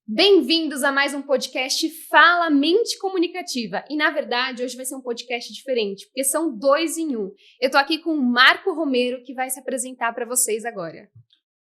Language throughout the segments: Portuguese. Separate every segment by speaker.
Speaker 1: Bem-vindos a mais um podcast Fala Mente Comunicativa. E, na verdade, hoje vai ser um podcast diferente, porque são 2 em 1. Eu tô aqui com o Marco Romero, que vai se apresentar para vocês agora.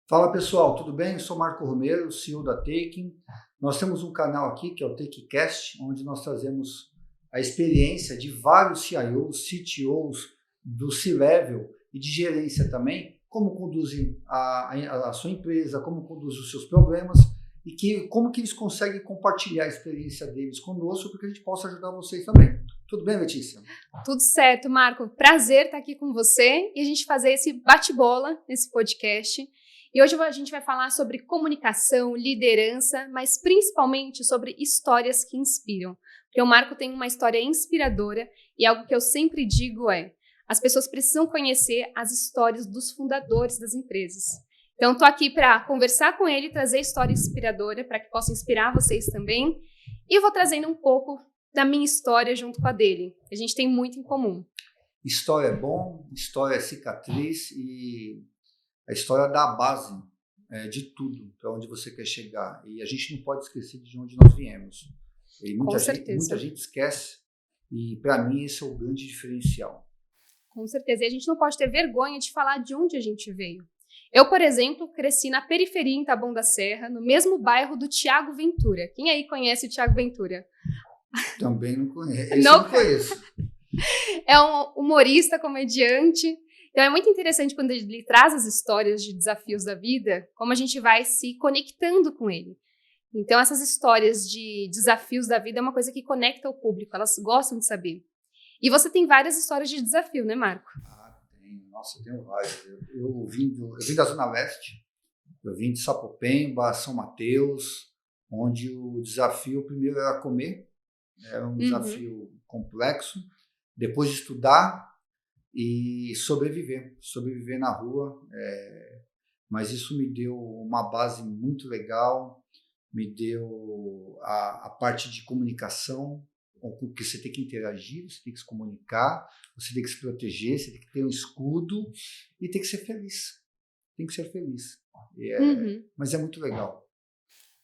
Speaker 2: Fala pessoal, tudo bem? Eu sou Marco Romero, CEO da Taking. Nós temos um canal aqui que é o TakeCast, onde nós trazemos a experiência de vários CIOs, CTOs, do C-Level e de gerência também, como conduzem a sua empresa, como conduzem os seus problemas e como que eles conseguem compartilhar a experiência deles conosco para que a gente possa ajudar vocês também. Tudo bem, Letícia?
Speaker 1: Tudo certo, Marco. Prazer estar aqui com você e a gente fazer esse bate-bola nesse podcast. E hoje a gente vai falar sobre comunicação, liderança, mas principalmente sobre histórias que inspiram. Porque o Marco tem uma história inspiradora e algo que eu sempre digo é: as pessoas precisam conhecer as histórias dos fundadores das empresas. Então, estou aqui para conversar com ele, trazer história inspiradora para que possa inspirar vocês também. E eu vou trazendo um pouco da minha história junto com a dele. A gente tem muito em comum.
Speaker 2: História é bom, história é cicatriz e a história dá a base de tudo, para onde você quer chegar. E a gente não pode esquecer de onde nós viemos. E muita gente esquece, e para mim esse é o grande diferencial.
Speaker 1: Com certeza. E a gente não pode ter vergonha de falar de onde a gente veio. Eu, por exemplo, cresci na periferia em Taboão da Serra, no mesmo bairro do Thiago Ventura. Quem aí conhece o Thiago Ventura?
Speaker 2: Também não conheço. Esse não conheço.
Speaker 1: É um humorista, comediante. Então é muito interessante quando ele traz as histórias de desafios da vida, como a gente vai se conectando com ele. Então essas histórias de desafios da vida é uma coisa que conecta o público, elas gostam de saber. E você tem várias histórias de desafio, né, Marco?
Speaker 2: Tenho. Nossa, eu tenho várias. Eu vim da Zona Leste, eu vim de Sapopemba, São Mateus, onde o desafio primeiro era comer, era um desafio complexo, depois de estudar e sobreviver na rua, mas isso me deu uma base muito legal, me deu a parte de comunicação, com que você tem que interagir, você tem que se comunicar, você tem que se proteger, você tem que ter um escudo e tem que ser feliz. Tem que ser feliz. Mas é muito legal.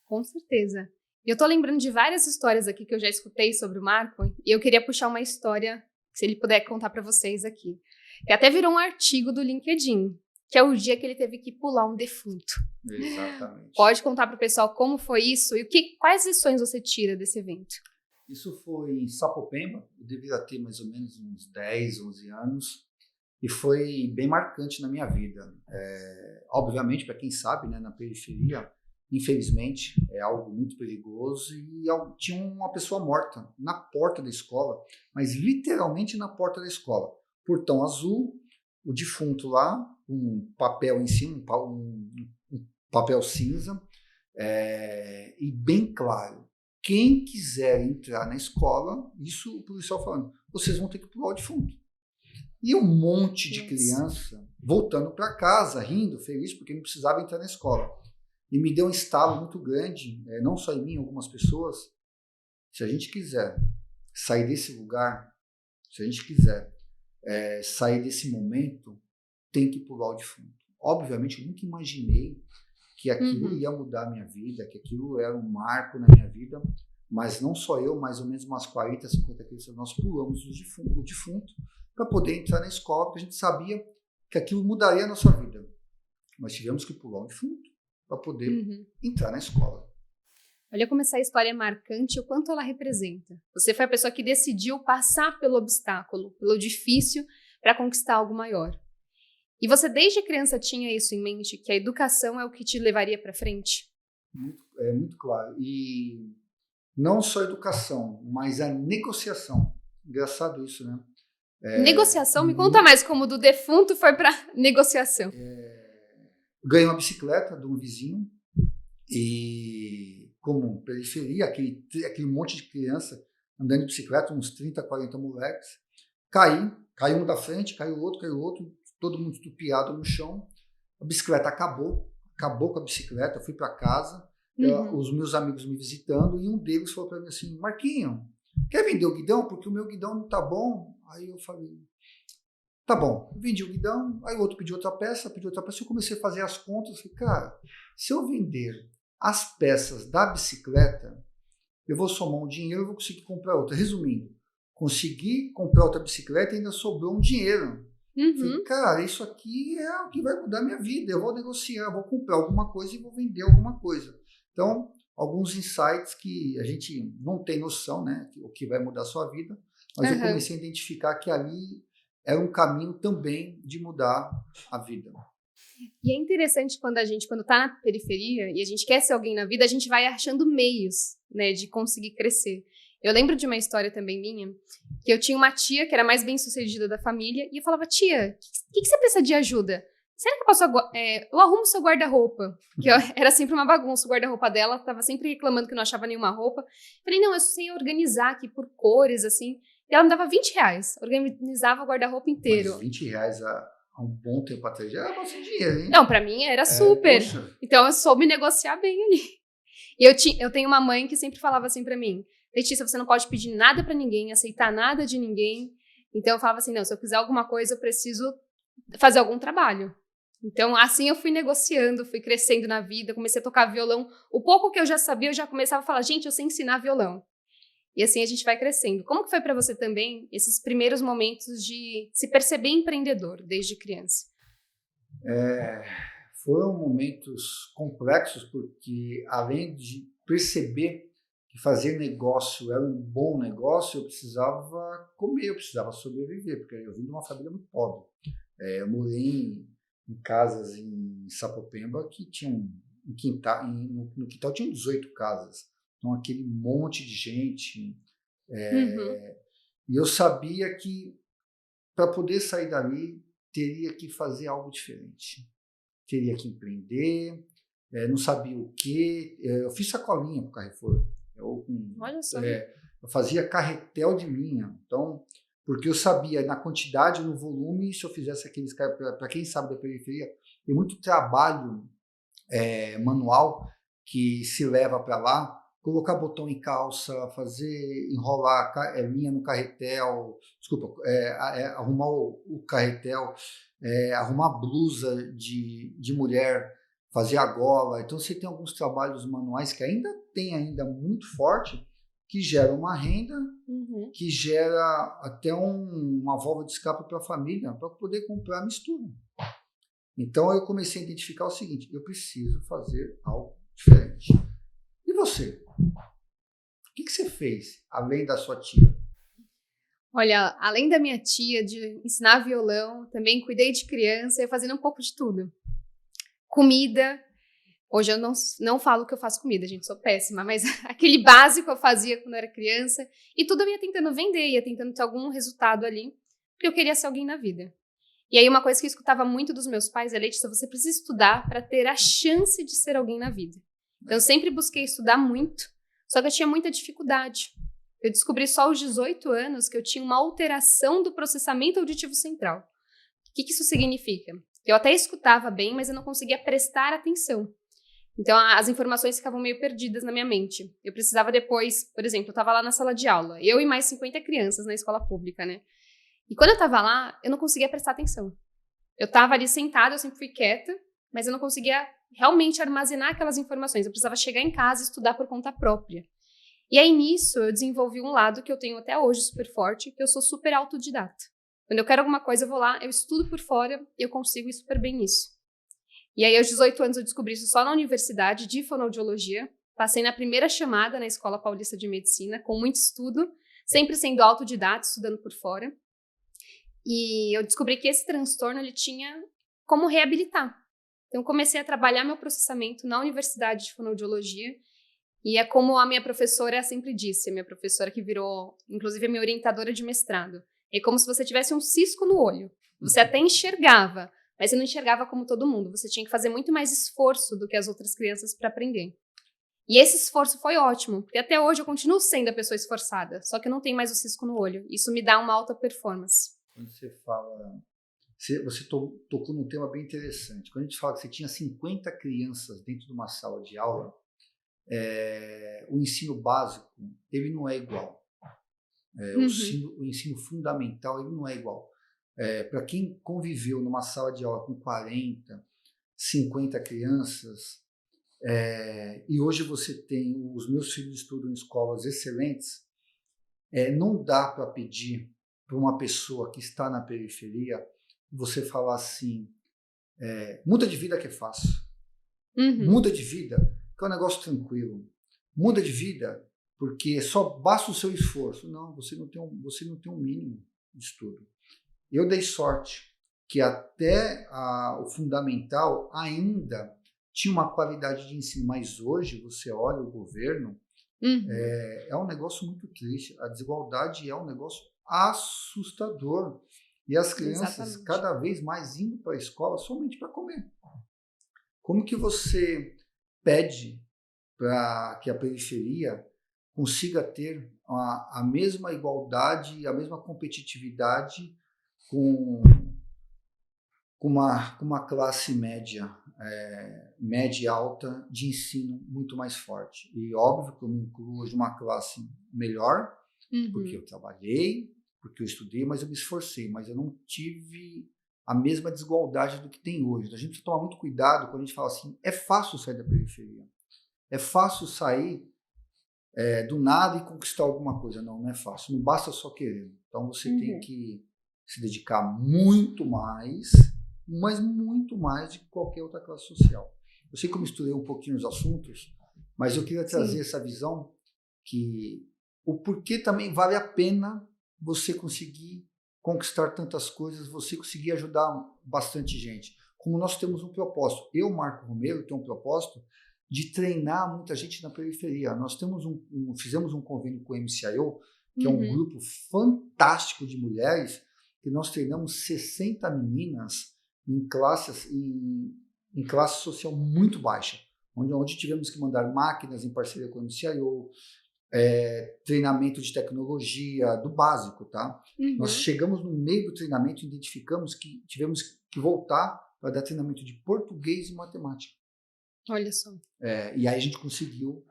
Speaker 1: Com certeza. E eu tô lembrando de várias histórias aqui que eu já escutei sobre o Marco e eu queria puxar uma história, se ele puder contar para vocês aqui. Que até virou um artigo do LinkedIn, que é o dia que ele teve que pular um defunto.
Speaker 2: Exatamente.
Speaker 1: Pode contar para o pessoal como foi isso e quais lições você tira desse evento?
Speaker 2: Isso foi em Sapopemba, eu devia ter mais ou menos uns 10, 11 anos, e foi bem marcante na minha vida. Obviamente, para quem sabe, né, na periferia, infelizmente, é algo muito perigoso e tinha uma pessoa morta na porta da escola, mas literalmente na porta da escola. Portão azul, o defunto lá, um papel em cima, um papel cinza, e bem claro: quem quiser entrar na escola, isso o policial falando, vocês vão ter que pular o defunto. E um monte de criança voltando para casa, rindo, feliz, porque não precisava entrar na escola. E me deu um estalo muito grande, não só em mim, algumas pessoas. Se a gente quiser sair desse lugar, se a gente quiser sair desse momento, tem que pular o defunto. Obviamente, eu nunca imaginei que aquilo ia mudar a minha vida, que aquilo era um marco na minha vida, mas não só eu, mais ou menos umas 40, 50 crianças, nós pulamos o defunto para poder entrar na escola, porque a gente sabia que aquilo mudaria a nossa vida. Mas tivemos que pular o defunto para poder entrar na escola.
Speaker 1: Olha como essa história é marcante e o quanto ela representa. Você foi a pessoa que decidiu passar pelo obstáculo, pelo difícil, para conquistar algo maior. E você desde criança tinha isso em mente, que a educação é o que te levaria para frente?
Speaker 2: Muito claro. E não só a educação, mas a negociação. Engraçado isso, né?
Speaker 1: Negociação? Me conta mais como do defunto foi para negociação.
Speaker 2: Ganhei uma bicicleta de um vizinho e, como periferia, aquele monte de criança andando de bicicleta, uns 30, 40 moleques, caiu um da frente, caiu o outro, todo mundo estupiado no chão. A bicicleta acabou com a bicicleta, eu fui para casa, os meus amigos me visitando, e um deles falou para mim assim: Marquinho, quer vender o guidão? Porque o meu guidão não tá bom. Aí eu falei: tá bom, vendi o guidão. Aí o outro pediu outra peça, eu comecei a fazer as contas, falei: cara, se eu vender as peças da bicicleta, eu vou somar um dinheiro e vou conseguir comprar outra. Resumindo, consegui comprar outra bicicleta e ainda sobrou um dinheiro. Falei, cara, isso aqui é o que vai mudar minha vida. Eu vou negociar, vou comprar alguma coisa e vou vender alguma coisa. Então, alguns insights que a gente não tem noção, né? O que vai mudar a sua vida. Mas eu comecei a identificar que ali era um caminho também de mudar a vida.
Speaker 1: E é interessante quando está na periferia e a gente quer ser alguém na vida, a gente vai achando meios, né, de conseguir crescer. Eu lembro de uma história também minha, que eu tinha uma tia que era mais bem-sucedida da família, e eu falava, tia, o que você precisa de ajuda? Será que eu posso, eu arrumo o seu guarda-roupa? Que era sempre uma bagunça, o guarda-roupa dela, estava sempre reclamando que não achava nenhuma roupa. Eu falei, não, eu sei organizar aqui por cores, assim. E ela me dava R$20, organizava o guarda-roupa inteiro.
Speaker 2: Mas R$20 há um bom tempo atrás já era bastante dinheiro, hein?
Speaker 1: Não, pra mim era super.
Speaker 2: Poxa.
Speaker 1: Então eu soube negociar bem ali. E eu tenho uma mãe que sempre falava assim pra mim, Letícia, você não pode pedir nada pra ninguém, aceitar nada de ninguém. Então eu falava assim, não, se eu quiser alguma coisa, eu preciso fazer algum trabalho. Então assim eu fui negociando, fui crescendo na vida, comecei a tocar violão. O pouco que eu já sabia, eu já começava a falar, gente, eu sei ensinar violão. E assim a gente vai crescendo. Como que foi pra você também esses primeiros momentos de se perceber empreendedor desde criança?
Speaker 2: Foram momentos complexos, porque além de perceber que fazer negócio era um bom negócio, eu precisava comer, eu precisava sobreviver, porque eu vim de uma família muito pobre. Eu morei em casas em Sapopemba que tinham um quintal, no quintal tinham 18 casas, então aquele monte de gente. E eu sabia que para poder sair dali teria que fazer algo diferente. Teria que empreender, não sabia o quê. Eu fiz sacolinha para o Carrefour.
Speaker 1: Olha só.
Speaker 2: Eu fazia carretel de linha. Então, porque eu sabia na quantidade, no volume, se eu fizesse aqueles... Para quem sabe da periferia, tem muito trabalho manual que se leva para lá. Colocar botão em calça, enrolar linha no carretel, arrumar o carretel, arrumar blusa de mulher, fazer a gola. Então você tem alguns trabalhos manuais que ainda muito forte, que gera uma renda, que gera até uma válvula de escape para a família, para poder comprar a mistura. Então eu comecei a identificar o seguinte, eu preciso fazer algo diferente. E você? O que você fez, além da sua tia?
Speaker 1: Olha, além da minha tia de ensinar violão, também cuidei de criança, eu fazendo um pouco de tudo. Comida. Hoje eu não falo que eu faço comida, gente, sou péssima, mas aquele básico eu fazia quando eu era criança. E tudo eu ia tentando vender, ia tentando ter algum resultado ali, porque eu queria ser alguém na vida. E aí uma coisa que eu escutava muito dos meus pais é, Letícia, você precisa estudar para ter a chance de ser alguém na vida. Então eu sempre busquei estudar muito, só que eu tinha muita dificuldade. Eu descobri só aos 18 anos que eu tinha uma alteração do processamento auditivo central. O que isso significa? Eu até escutava bem, mas eu não conseguia prestar atenção. Então as informações ficavam meio perdidas na minha mente. Eu precisava depois, por exemplo, eu estava lá na sala de aula, eu e mais 50 crianças na escola pública, né? E quando eu estava lá, eu não conseguia prestar atenção. Eu estava ali sentada, eu sempre fui quieta, mas eu não conseguia realmente armazenar aquelas informações. Eu precisava chegar em casa e estudar por conta própria. E aí, nisso, eu desenvolvi um lado que eu tenho até hoje super forte, que eu sou super autodidata. Quando eu quero alguma coisa, eu vou lá, eu estudo por fora e eu consigo ir super bem nisso. E aí, aos 18 anos, eu descobri isso só na universidade de fonoaudiologia. Passei na primeira chamada na Escola Paulista de Medicina, com muito estudo, sempre sendo autodidata, estudando por fora. E eu descobri que esse transtorno, ele tinha como reabilitar. Então, eu comecei a trabalhar meu processamento na Universidade de Fonoaudiologia. E é como a minha professora sempre disse, a minha professora que virou, inclusive, a minha orientadora de mestrado. É como se você tivesse um cisco no olho. Você até enxergava, mas você não enxergava como todo mundo. Você tinha que fazer muito mais esforço do que as outras crianças para aprender. E esse esforço foi ótimo, porque até hoje eu continuo sendo a pessoa esforçada, só que eu não tenho mais o cisco no olho. Isso me dá uma alta performance.
Speaker 2: Quando você fala... Você tocou num tema bem interessante. Quando a gente fala que você tinha 50 crianças dentro de uma sala de aula, o ensino básico, ele não é igual. O ensino fundamental, ele não é igual. Para quem conviveu numa sala de aula com 40, 50 crianças, E hoje você tem, os meus filhos estudam em escolas excelentes, não dá para pedir para uma pessoa que está na periferia você falar assim, muda de vida que é fácil, muda de vida que é um negócio tranquilo, muda de vida porque só basta o seu esforço. Não, você não tem um mínimo de estudo. Eu dei sorte que até o fundamental ainda tinha uma qualidade de ensino, mas hoje você olha o governo, é um negócio muito triste. A desigualdade é um negócio assustador. E as crianças cada vez mais indo para a escola somente para comer. Como que você pede para que a periferia consiga ter a mesma igualdade, a mesma competitividade com uma classe média, média e alta de ensino muito mais forte? E óbvio que eu me incluo hoje uma classe melhor, porque eu trabalhei, porque eu estudei, mas eu me esforcei, mas eu não tive a mesma desigualdade do que tem hoje. A gente precisa tomar muito cuidado quando a gente fala assim, é fácil sair da periferia, é fácil sair do nada e conquistar alguma coisa. Não é fácil, não basta só querer. Então você tem que se dedicar muito mais, mas muito mais de qualquer outra classe social. Eu sei que eu misturei um pouquinho os assuntos, mas eu queria trazer essa visão que o porquê também vale a pena você conseguir conquistar tantas coisas, você conseguir ajudar bastante gente. Como nós temos um propósito, eu, Marco Romero, tenho um propósito de treinar muita gente na periferia. Nós temos fizemos um convênio com o MCIO, que é um grupo fantástico de mulheres, que nós treinamos 60 meninas em classe social muito baixa, onde tivemos que mandar máquinas em parceria com o MCIO, treinamento de tecnologia, do básico, tá? Nós chegamos no meio do treinamento e identificamos que tivemos que voltar para dar treinamento de português e matemática.
Speaker 1: Olha só.
Speaker 2: E aí a gente conseguiu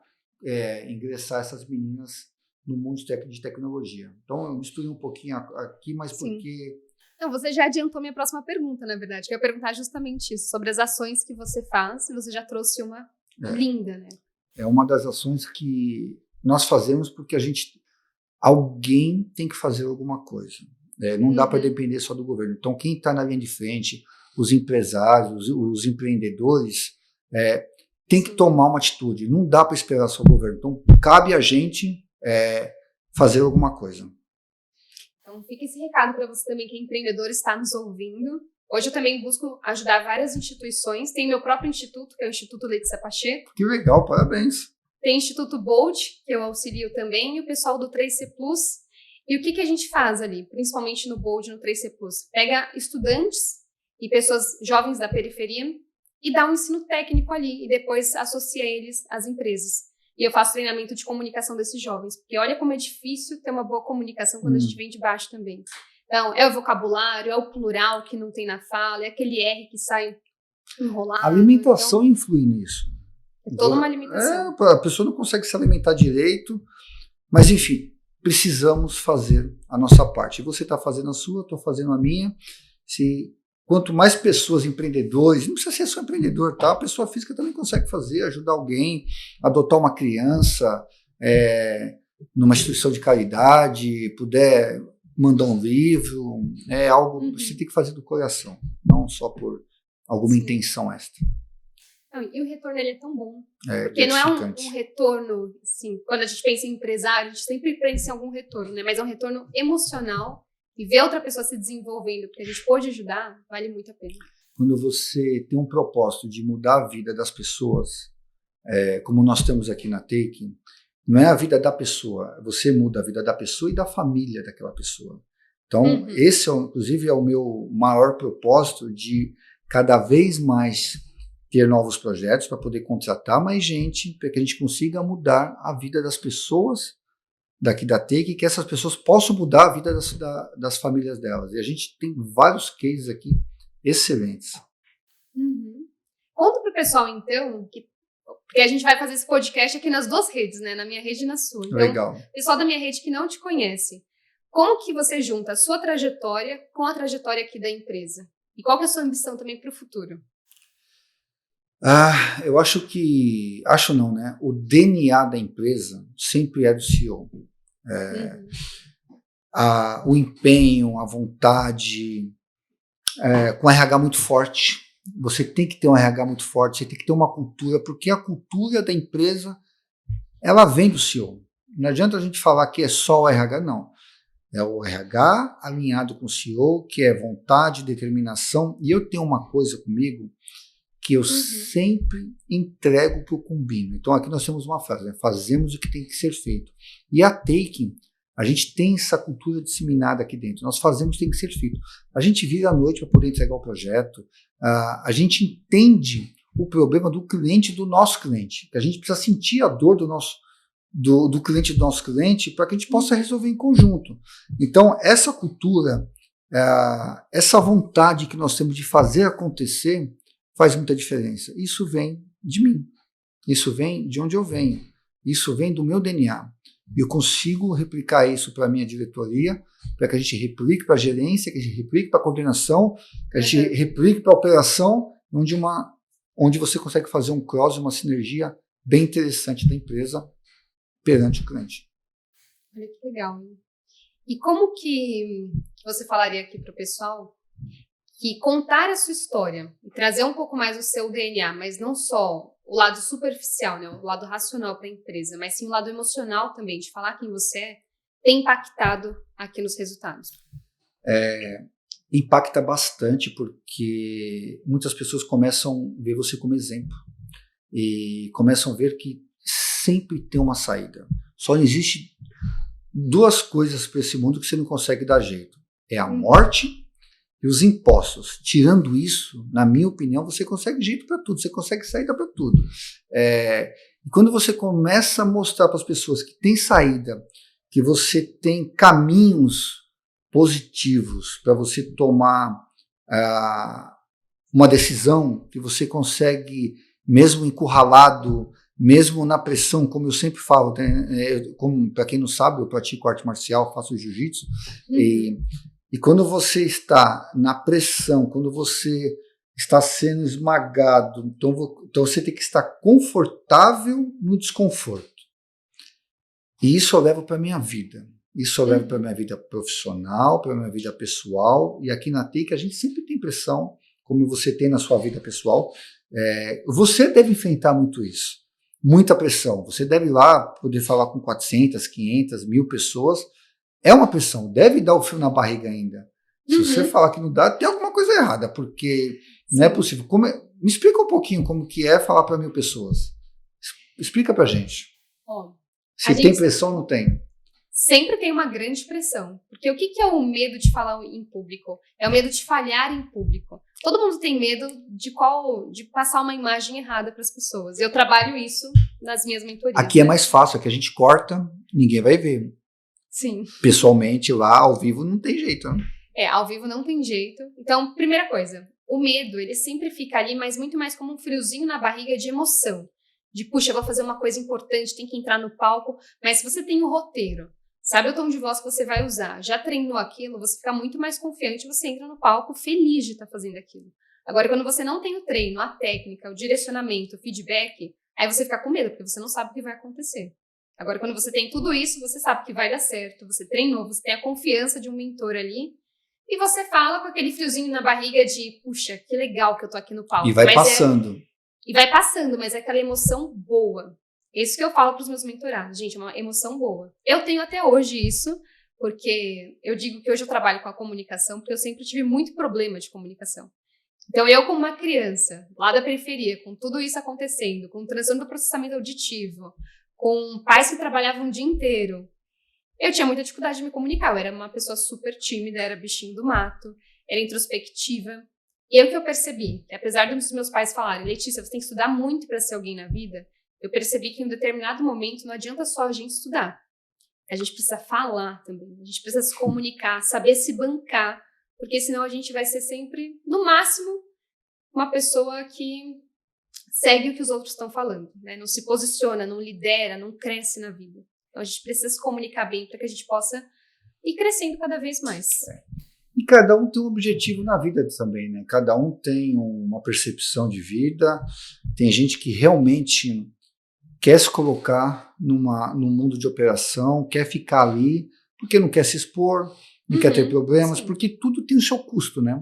Speaker 2: ingressar essas meninas no mundo de tecnologia. Então eu misturei um pouquinho aqui, mas porque...
Speaker 1: Não, você já adiantou minha próxima pergunta, na verdade, que eu ia perguntar justamente isso, sobre as ações que você faz, e você já trouxe uma linda, né?
Speaker 2: É uma das ações que nós fazemos porque alguém tem que fazer alguma coisa. Não dá para depender só do governo. Então quem está na linha de frente, os empresários, os empreendedores, tem que tomar uma atitude. Não dá para esperar só o governo. Então cabe a gente fazer alguma coisa.
Speaker 1: Então fica esse recado para você também que é empreendedor, está nos ouvindo. Hoje eu também busco ajudar várias instituições. Tem meu próprio instituto, que é o Instituto Letícia Pacheco.
Speaker 2: Que legal, parabéns.
Speaker 1: Tem o Instituto Bolt, que eu auxilio também, e o pessoal do 3C Plus. E o que a gente faz ali, principalmente no Bolt, no 3C Plus? Pega estudantes e pessoas jovens da periferia e dá um ensino técnico ali, e depois associa eles às empresas. E eu faço treinamento de comunicação desses jovens, porque olha como é difícil ter uma boa comunicação quando a gente vem de baixo também. Então, é o vocabulário, é o plural que não tem na fala, é aquele R que sai enrolado.
Speaker 2: A alimentação influi nisso.
Speaker 1: É toda uma limitação.
Speaker 2: A pessoa não consegue se alimentar direito, mas enfim, precisamos fazer a nossa parte. Você está fazendo a sua, eu estou fazendo a minha. Quanto mais pessoas, empreendedores, não precisa ser só empreendedor, tá? A pessoa física também consegue fazer, ajudar alguém, adotar uma criança numa instituição de caridade, puder mandar um livro, é algo que você tem que fazer do coração, não só por alguma intenção extra.
Speaker 1: Não, e o retorno ele é tão bom, porque não é um retorno, assim, quando a gente pensa em empresário, a gente sempre pensa em algum retorno, né? Mas é um retorno emocional. E ver outra pessoa se desenvolvendo, porque a gente pode ajudar, vale muito a pena.
Speaker 2: Quando você tem um propósito de mudar a vida das pessoas, como nós temos aqui na Taking, não é a vida da pessoa, você muda a vida da pessoa e da família daquela pessoa. Então, esse, inclusive, é o meu maior propósito de cada vez mais ter novos projetos para poder contratar mais gente, para que a gente consiga mudar a vida das pessoas daqui da Take, que essas pessoas possam mudar a vida das famílias delas. E a gente tem vários cases aqui excelentes.
Speaker 1: Conta para o pessoal, então, porque a gente vai fazer esse podcast aqui nas duas redes, né? Na minha rede e na sua. Então,
Speaker 2: legal.
Speaker 1: Pessoal da minha rede que não te conhece, como que você junta a sua trajetória com a trajetória aqui da empresa? E qual que é a sua ambição também para o futuro?
Speaker 2: Eu acho acho não, né? O DNA da empresa sempre é do CEO. O empenho, a vontade, com RH muito forte. Você tem que ter um RH muito forte, você tem que ter uma cultura, porque a cultura da empresa, ela vem do CEO. Não adianta a gente falar que é só o RH, não. É o RH alinhado com o CEO, que é vontade, determinação. E eu tenho uma coisa comigo que eu sempre entrego o que eu combino. Então aqui nós temos uma frase, né? Fazemos o que tem que ser feito. E a Taking, a gente tem essa cultura disseminada aqui dentro. Nós fazemos o que tem que ser feito. A gente vira à noite para poder entregar o projeto. A gente entende o problema do cliente, do nosso cliente. A gente precisa sentir a dor do cliente do nosso cliente para que a gente possa resolver em conjunto. Então, essa cultura, essa vontade que nós temos de fazer acontecer faz muita diferença. Isso vem de mim. Isso vem de onde eu venho. Isso vem do meu DNA. Eu consigo replicar isso para a minha diretoria, para que a gente replique para a gerência, que a gente replique para a coordenação, que a gente replique para a operação, onde você consegue fazer um cross, uma sinergia bem interessante da empresa perante o cliente.
Speaker 1: Olha que legal. E como que você falaria aqui para o pessoal que contar a sua história e trazer um pouco mais o seu DNA, mas não só o lado superficial, né, o lado racional para a empresa, mas sim o lado emocional também, de falar quem você é, tem impactado aqui nos resultados?
Speaker 2: Impacta bastante, porque muitas pessoas começam a ver você como exemplo e começam a ver que sempre tem uma saída. Só existe duas coisas para esse mundo que você não consegue dar jeito. É a morte e os impostos. Tirando isso, na minha opinião, você consegue jeito para tudo, você consegue saída para tudo. E quando você começa a mostrar para as pessoas que tem saída, que você tem caminhos positivos para você tomar uma decisão, que você consegue, mesmo encurralado, mesmo na pressão, como eu sempre falo, para quem não sabe, eu pratico arte marcial, faço jiu-jitsu, e quando você está na pressão, quando você está sendo esmagado, então você tem que estar confortável no desconforto. E isso eu levo para a minha vida. Isso eu levo para a minha vida profissional, para a minha vida pessoal. E aqui na Take a gente sempre tem pressão, como você tem na sua vida pessoal. Você deve enfrentar muito isso. Muita pressão. Você deve ir lá poder falar com 400, 500, 1000 pessoas. É uma pressão. Deve dar o frio na barriga ainda. Se você falar que não dá, tem alguma coisa errada, porque não é possível. Me explica um pouquinho como que é falar para 1000 pessoas. Explica para a gente. Se tem pressão ou não tem?
Speaker 1: Sempre tem uma grande pressão. Porque o que é o medo de falar em público? É o medo de falhar em público. Todo mundo tem medo de passar uma imagem errada para as pessoas. Eu trabalho isso nas minhas mentorias.
Speaker 2: Aqui é mais fácil, aqui a gente corta, ninguém vai ver.
Speaker 1: Sim.
Speaker 2: Pessoalmente, lá, ao vivo, não tem jeito. Né?
Speaker 1: Ao vivo não tem jeito. Então, primeira coisa, o medo, ele sempre fica ali, mas muito mais como um friozinho na barriga de emoção. De, puxa, eu vou fazer uma coisa importante, tem que entrar no palco. Mas se você tem um roteiro, sabe o tom de voz que você vai usar, já treinou aquilo, você fica muito mais confiante, você entra no palco feliz de estar fazendo aquilo. Agora, quando você não tem o treino, a técnica, o direcionamento, o feedback, aí você fica com medo, porque você não sabe o que vai acontecer. Agora, quando você tem tudo isso, você sabe que vai dar certo, você treinou, você tem a confiança de um mentor ali, e você fala com aquele friozinho na barriga de, puxa, que legal que eu tô aqui no palco.
Speaker 2: E vai passando.
Speaker 1: E vai passando, mas é aquela emoção boa. Isso que eu falo para os meus mentorados. Gente, é uma emoção boa. Eu tenho até hoje isso, porque eu digo que hoje eu trabalho com a comunicação, porque eu sempre tive muito problema de comunicação. Então, eu como uma criança, lá da periferia, com tudo isso acontecendo, com o transtorno do processamento auditivo, com pais que trabalhavam o dia inteiro, eu tinha muita dificuldade de me comunicar. Eu era uma pessoa super tímida, era bichinho do mato, era introspectiva. E aí o que eu percebi, apesar dos meus pais falarem, Letícia, você tem que estudar muito para ser alguém na vida, eu percebi que em um determinado momento não adianta só a gente estudar. A gente precisa falar também, a gente precisa se comunicar, saber se bancar, porque senão a gente vai ser sempre, no máximo, uma pessoa que segue o que os outros estão falando, né? Não se posiciona, não lidera, não cresce na vida. Então a gente precisa se comunicar bem para que a gente possa ir crescendo cada vez mais.
Speaker 2: E cada um tem um objetivo na vida também, né? Cada um tem uma percepção de vida. Tem gente que realmente quer se colocar num mundo de operação, quer ficar ali, porque não quer se expor, não quer ter problemas, sim. Porque tudo tem o seu custo, né?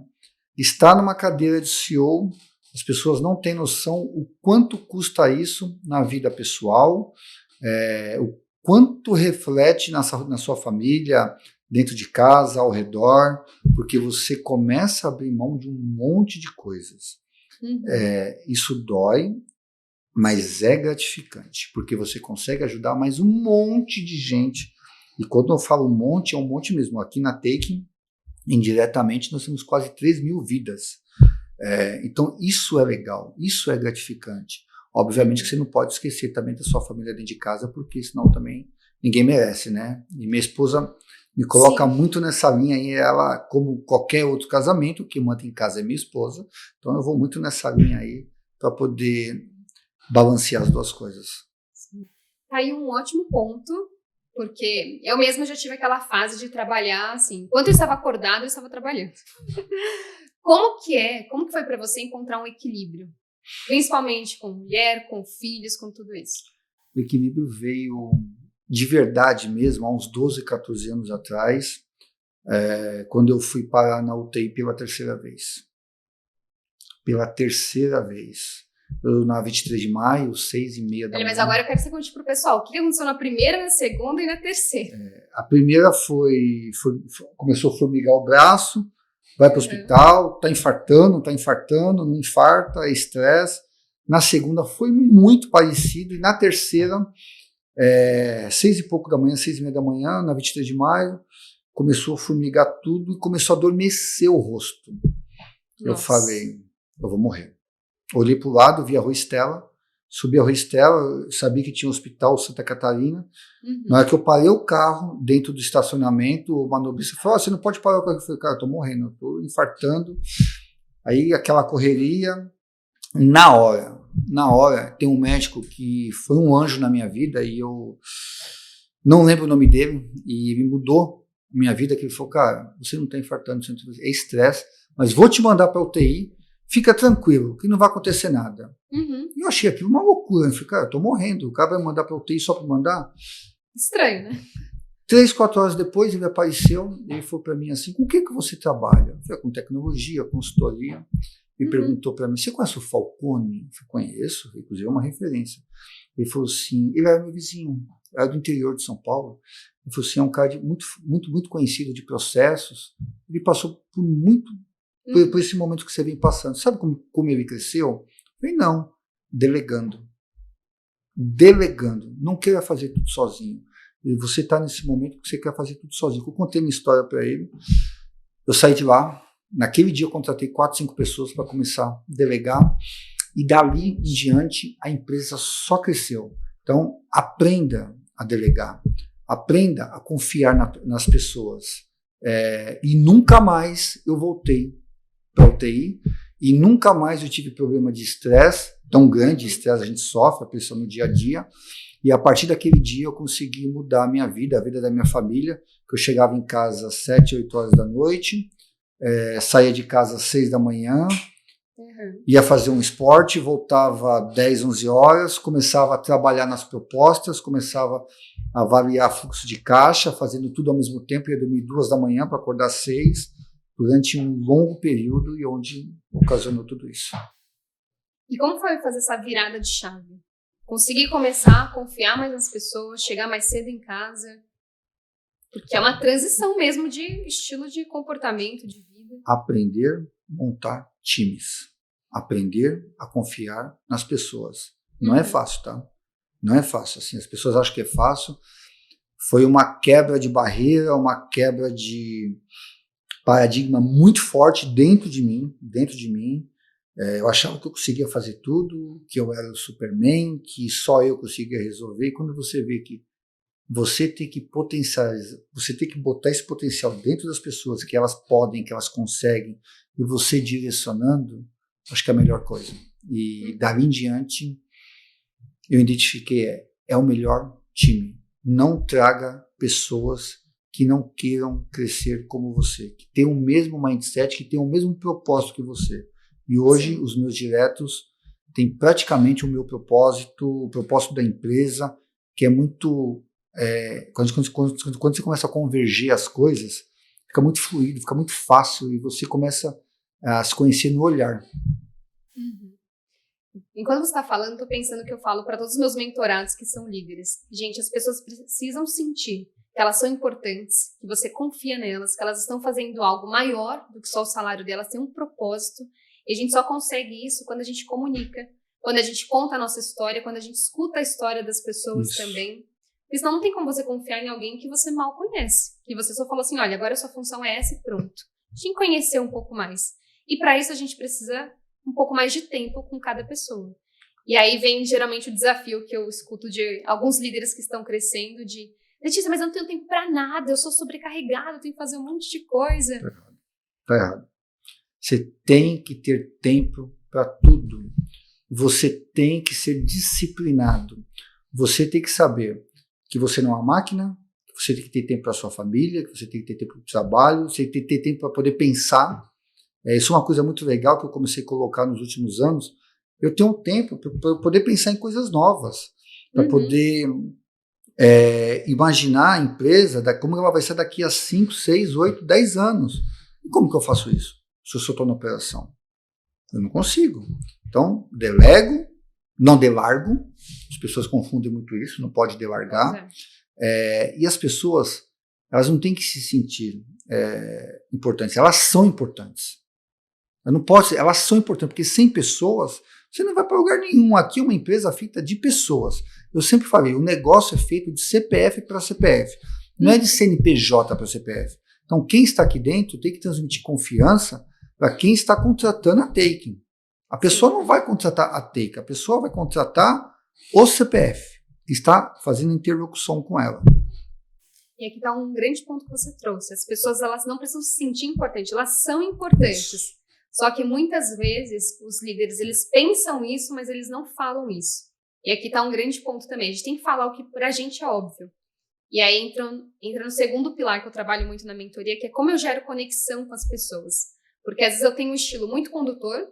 Speaker 2: Estar numa cadeira de CEO, as pessoas não têm noção o quanto custa isso na vida pessoal, o quanto reflete na sua família, dentro de casa, ao redor, porque você começa a abrir mão de um monte de coisas. Isso dói, mas é gratificante, porque você consegue ajudar mais um monte de gente. E quando eu falo um monte, é um monte mesmo. Aqui na Taking, indiretamente, nós temos quase 3 mil vidas. Então, isso é legal, isso é gratificante. Obviamente que você não pode esquecer também da sua família dentro de casa, porque senão também ninguém merece, né? E minha esposa me coloca Sim. muito nessa linha, e ela, como qualquer outro casamento, que manda em casa é minha esposa, então eu vou muito nessa linha aí, para poder balancear as duas coisas.
Speaker 1: Tá aí um ótimo ponto, porque eu mesma já tive aquela fase de trabalhar, assim, enquanto eu estava acordada, eu estava trabalhando. Como que foi para você encontrar um equilíbrio? Principalmente com mulher, com filhos, com tudo isso.
Speaker 2: O equilíbrio veio de verdade mesmo, há uns 12, 14 anos atrás, quando eu fui parar na UTI pela terceira vez. Pela terceira vez. Eu, na 23 de maio, 6h30 da manhã.
Speaker 1: Mas agora eu quero que você conte para o pessoal o que aconteceu na primeira, na segunda e na terceira.
Speaker 2: A primeira começou a formigar o braço, vai para o hospital, tá infartando, não infarta, é estresse. Na segunda foi muito parecido, e na terceira, 6 e pouco da manhã, 6h30 da manhã, na 23 de maio, começou a formigar tudo e começou a adormecer o rosto. Nossa. Eu falei, eu vou morrer. Olhei para o lado, vi a Rua Estela, subi a Rua Estela, sabia que tinha um hospital Santa Catarina. Na hora que eu parei o carro dentro do estacionamento, o manobrista falou, você não pode parar o carro. Eu falei, cara, eu tô morrendo, eu tô infartando. Aí aquela correria, na hora, tem um médico que foi um anjo na minha vida, e eu não lembro o nome dele, e ele mudou minha vida, que ele falou, cara, você não tá infartando, é estresse, mas vou te mandar para UTI, fica tranquilo, que não vai acontecer nada. E eu achei aquilo uma loucura. Eu falei, cara, eu tô morrendo, o cara vai mandar para UTI só para mandar?
Speaker 1: Estranho, né?
Speaker 2: 3, 4 horas depois ele apareceu, ele falou para mim assim, com o que você trabalha? Eu falei, com tecnologia, consultoria. Ele perguntou para mim, você conhece o Falcone? Eu falei, conheço, inclusive é uma referência. Ele falou assim, ele era meu vizinho, era do interior de São Paulo. Ele falou assim, é um cara muito conhecido de processos, ele passou por esse momento que você vem passando. Sabe como ele cresceu? Eu falei, não, delegando. Não queira fazer tudo sozinho. E você está nesse momento que você quer fazer tudo sozinho. Eu contei minha história para ele, eu saí de lá, naquele dia eu contratei 4, 5 pessoas para começar a delegar, e dali em diante a empresa só cresceu. Então, aprenda a delegar, aprenda a confiar nas pessoas. E nunca mais eu voltei para a UTI, e nunca mais eu tive problema de estresse, tão grande estresse a gente sofre, a pressão no dia a dia, e a partir daquele dia eu consegui mudar a minha vida, a vida da minha família, que eu chegava em casa às 7, 8 horas da noite, saía de casa às 6 da manhã, ia fazer um esporte, voltava às 10, 11 horas, começava a trabalhar nas propostas, começava a avaliar fluxo de caixa, fazendo tudo ao mesmo tempo, ia dormir 2 da manhã para acordar às 6, durante um longo período, e onde ocasionou tudo isso.
Speaker 1: E como foi fazer essa virada de chave? Conseguir começar a confiar mais nas pessoas, chegar mais cedo em casa? Porque é uma transição mesmo de estilo de comportamento, de vida.
Speaker 2: Aprender a montar times. Aprender a confiar nas pessoas. Não é fácil, tá? Não é fácil. Assim, as pessoas acham que é fácil. Foi uma quebra de barreira, uma quebra de paradigma muito forte dentro de mim. Eu achava que eu conseguia fazer tudo, que eu era o Superman, que só eu conseguia resolver. E quando você vê que você tem que potencializar, você tem que botar esse potencial dentro das pessoas, que elas podem, que elas conseguem, e você direcionando, acho que é a melhor coisa. E dali em diante, eu identifiquei, é o melhor time. Não traga pessoas que não queiram crescer como você, que tenham o mesmo mindset, que tenham o mesmo propósito que você. E hoje, os meus diretos têm praticamente o meu propósito, o propósito da empresa, que é muito... quando você começa a convergir as coisas, fica muito fluido, fica muito fácil, e você começa a se conhecer no olhar.
Speaker 1: Uhum. Enquanto você está falando, estou pensando que eu falo para todos os meus mentorados que são líderes. Gente, as pessoas precisam sentir que elas são importantes, que você confia nelas, que elas estão fazendo algo maior do que só o salário delas, têm um propósito. E a gente só consegue isso quando a gente comunica, quando a gente conta a nossa história, quando a gente escuta a história das pessoas também. Porque senão não tem como você confiar em alguém que você mal conhece, que você só falou assim, olha, agora a sua função é essa e pronto. Te conhecer um pouco mais. E para isso a gente precisa um pouco mais de tempo com cada pessoa. E aí vem geralmente o desafio que eu escuto de alguns líderes que estão crescendo de Letícia, mas eu não tenho tempo para nada, eu sou sobrecarregada, eu tenho que fazer um monte de coisa.
Speaker 2: Tá errado. Você tem que ter tempo para tudo. Você tem que ser disciplinado. Você tem que saber que você não é uma máquina, que você tem que ter tempo para sua família, que você tem que ter tempo para o trabalho, você tem que ter tempo para poder pensar. Isso é uma coisa muito legal que eu comecei a colocar nos últimos anos. Eu tenho um tempo para poder pensar em coisas novas, para poder imaginar a empresa, como ela vai ser daqui a 5, 6, 8, 10 anos. E como que eu faço isso? Se eu só estou na operação? Eu não consigo. Então, delego, não delargo. As pessoas confundem muito isso, não pode delargar. E as pessoas, elas não têm que se sentir importantes. Elas são importantes. Elas são importantes, porque sem pessoas, você não vai para lugar nenhum. Aqui é uma empresa feita de pessoas. Eu sempre falei, o negócio é feito de CPF para CPF. Não é de CNPJ para CPF. Então, quem está aqui dentro tem que transmitir confiança para quem está contratando a Taken. A pessoa não vai contratar a Taken, a pessoa vai contratar o CPF, que está fazendo interlocução com ela.
Speaker 1: E aqui está um grande ponto que você trouxe. As pessoas, elas não precisam se sentir importantes, elas são importantes. Isso. Só que muitas vezes os líderes, eles pensam isso, mas eles não falam isso. E aqui está um grande ponto também. A gente tem que falar o que pra gente é óbvio. E aí entra no segundo pilar que eu trabalho muito na mentoria, que é como eu gero conexão com as pessoas. Porque às vezes eu tenho um estilo muito condutor.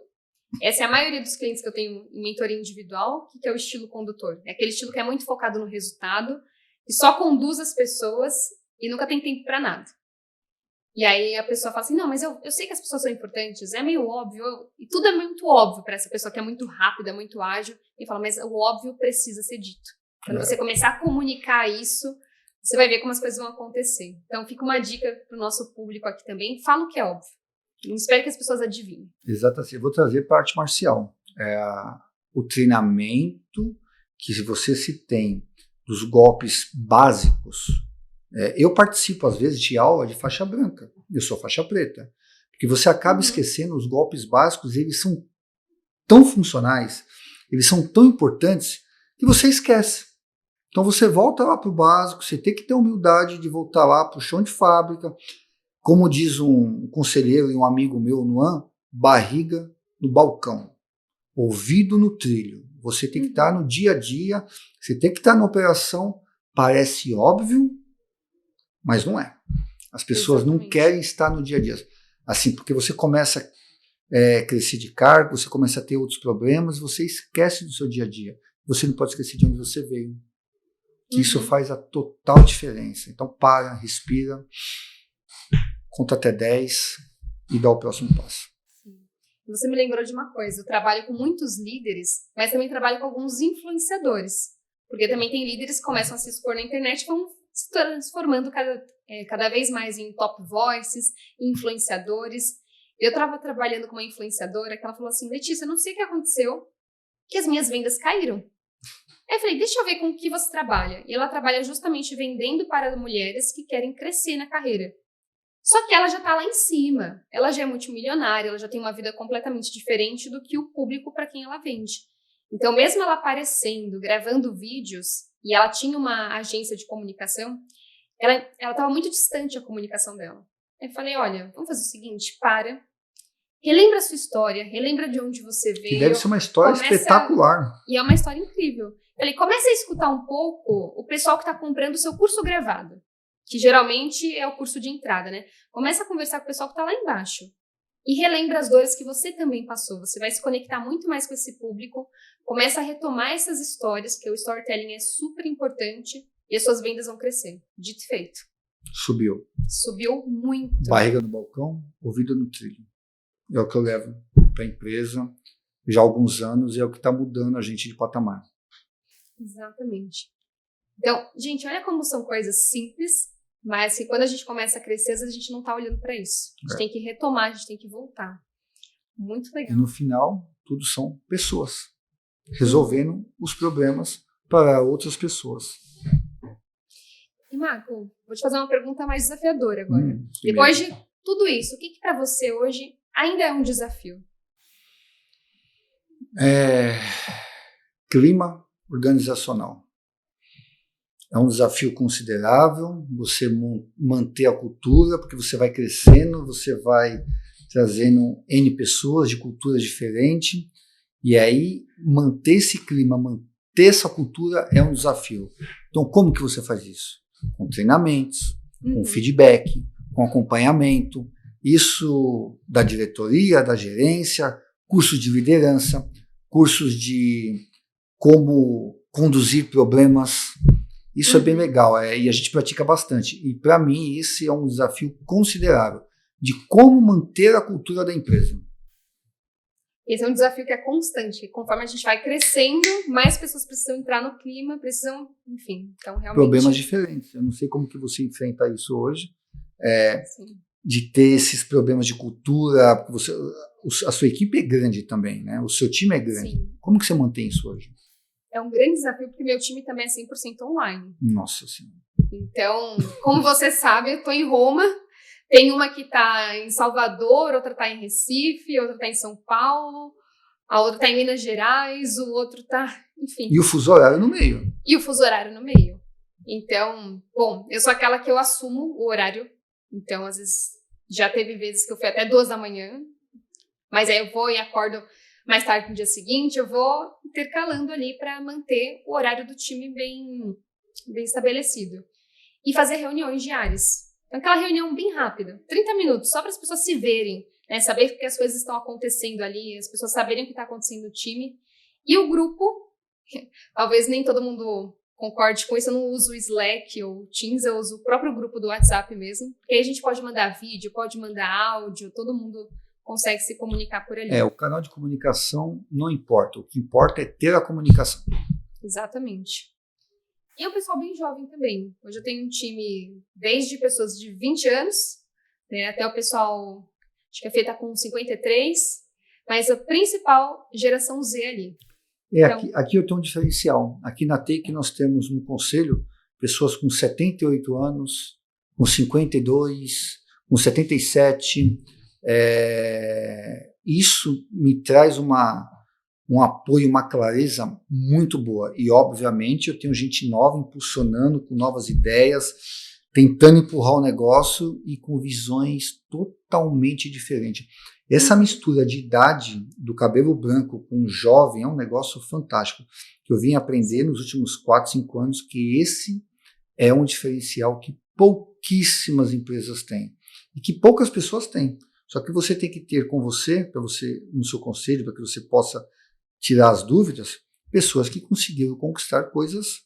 Speaker 1: Essa é a maioria dos clientes que eu tenho em mentoria individual. O que é o estilo condutor? É aquele estilo que é muito focado no resultado, que só conduz as pessoas e nunca tem tempo para nada. E aí a pessoa fala assim, não, mas eu sei que as pessoas são importantes, é meio óbvio, e tudo é muito óbvio para essa pessoa que é muito rápida, muito ágil, e fala, mas o óbvio precisa ser dito. Quando você começar a comunicar isso, você vai ver como as coisas vão acontecer. Então fica uma dica para o nosso público aqui também, fala o que é óbvio. Não espero que as pessoas adivinhem.
Speaker 2: Exatamente, eu vou trazer para a arte marcial. O treinamento que você se tem dos golpes básicos. Eu participo, às vezes, de aula de faixa branca. Eu sou faixa preta. Porque você acaba esquecendo os golpes básicos, eles são tão funcionais, eles são tão importantes, que você esquece. Então você volta lá para o básico, você tem que ter humildade de voltar lá para o chão de fábrica. Como diz um conselheiro e um amigo meu, Nuan, barriga no balcão, ouvido no trilho. Você tem que estar no dia a dia, você tem que estar na operação. Parece óbvio, mas não é. As pessoas não querem estar no dia a dia. Assim, porque você começa a crescer de cargo, você começa a ter outros problemas, você esquece do seu dia a dia. Você não pode esquecer de onde você veio. Que isso faz a total diferença. Então para, respira, conta até 10 e dá o próximo passo.
Speaker 1: Você me lembrou de uma coisa, eu trabalho com muitos líderes, mas também trabalho com alguns influenciadores. Porque também tem líderes que começam a se expor na internet e vão se transformando cada vez mais em top voices, influenciadores. Eu estava trabalhando com uma influenciadora que ela falou assim, Letícia, eu não sei o que aconteceu, que as minhas vendas caíram. Aí eu falei, deixa eu ver com o que você trabalha. E ela trabalha justamente vendendo para mulheres que querem crescer na carreira. Só que ela já está lá em cima, ela já é multimilionária, ela já tem uma vida completamente diferente do que o público para quem ela vende. Então, mesmo ela aparecendo, gravando vídeos, e ela tinha uma agência de comunicação, ela estava muito distante a comunicação dela. Eu falei, olha, vamos fazer o seguinte, relembra a sua história, relembra de onde você veio.
Speaker 2: Que deve ser uma história espetacular.
Speaker 1: E é uma história incrível. Eu falei, comece a escutar um pouco o pessoal que está comprando o seu curso gravado. que geralmente é o curso de entrada, né? Começa a conversar com o pessoal que está lá embaixo. E relembra as dores que você também passou. Você vai se conectar muito mais com esse público. Começa a retomar essas histórias, que o storytelling é super importante. E as suas vendas vão crescer. Dito e feito.
Speaker 2: Subiu.
Speaker 1: Subiu muito.
Speaker 2: Barriga no balcão, ouvido no trilho. É o que eu levo para a empresa já há alguns anos e é o que está mudando a gente de patamar.
Speaker 1: Exatamente. Então, gente, olha como são coisas simples, mas que quando a gente começa a crescer, às vezes a gente não está olhando para isso. A gente tem que retomar, a gente tem que voltar. Muito legal.
Speaker 2: E no final, tudo são pessoas resolvendo os problemas para outras pessoas.
Speaker 1: E Marco, vou te fazer uma pergunta mais desafiadora agora. Depois de tudo isso, o que para você hoje ainda é um desafio?
Speaker 2: Clima organizacional. É um desafio considerável você manter a cultura, porque você vai crescendo, você vai trazendo N pessoas de culturas diferentes, e aí manter esse clima, manter essa cultura é um desafio. Então, como que você faz isso? Com treinamentos, com feedback, com acompanhamento, isso da diretoria, da gerência, cursos de liderança, cursos de como conduzir problemas. Isso é bem legal, e a gente pratica bastante. E para mim esse é um desafio considerável de como manter a cultura da empresa.
Speaker 1: Esse é um desafio que é constante. Conforme a gente vai crescendo, mais pessoas precisam entrar no clima, precisam, enfim. Então, realmente...
Speaker 2: Problemas diferentes. Eu não sei como que você enfrenta isso hoje, de ter esses problemas de cultura, porque a sua equipe é grande também, né? O seu time é grande. Sim. Como que você mantém isso hoje?
Speaker 1: É um grande desafio, porque meu time também é 100% online.
Speaker 2: Nossa Senhora.
Speaker 1: Então, como você sabe, eu estou em Roma. Tem uma que está em Salvador, outra está em Recife, outra está em São Paulo, a outra está em Minas Gerais, o outro está, enfim.
Speaker 2: E o fuso horário no meio.
Speaker 1: E o fuso horário no meio. Então, bom, eu sou aquela que eu assumo o horário. Então, às vezes, já teve vezes que eu fui até 2 da manhã. Mas aí eu vou e acordo mais tarde no dia seguinte, eu vou intercalando ali para manter o horário do time bem estabelecido. E fazer reuniões diárias. Então, aquela reunião bem rápida, 30 minutos, só para as pessoas se verem, né? Saber que as coisas estão acontecendo ali, as pessoas saberem o que está acontecendo no time. E o grupo, talvez nem todo mundo concorde com isso, eu não uso o Slack ou o Teams, eu uso o próprio grupo do WhatsApp mesmo, porque aí a gente pode mandar vídeo, pode mandar áudio, todo mundo consegue se comunicar por ali.
Speaker 2: O canal de comunicação não importa, o que importa é ter a comunicação.
Speaker 1: Exatamente. E o pessoal bem jovem também. Hoje eu tenho um time desde pessoas de 20 anos, né, até o pessoal, acho que a Fê está com 53, mas a principal geração Z ali.
Speaker 2: Então, aqui eu tenho um diferencial. Aqui na TEIC nós temos no conselho pessoas com 78 anos, com 52, com 77. Isso me traz um apoio, uma clareza muito boa. E, obviamente, eu tenho gente nova impulsionando com novas ideias, tentando empurrar o negócio e com visões totalmente diferentes. Essa mistura de idade do cabelo branco com o jovem é um negócio fantástico, que eu vim aprender nos últimos 4, 5 anos, que esse é um diferencial que pouquíssimas empresas têm e que poucas pessoas têm. Só que você tem que ter com você, para você no seu conselho, para que você possa tirar as dúvidas, pessoas que conseguiram conquistar coisas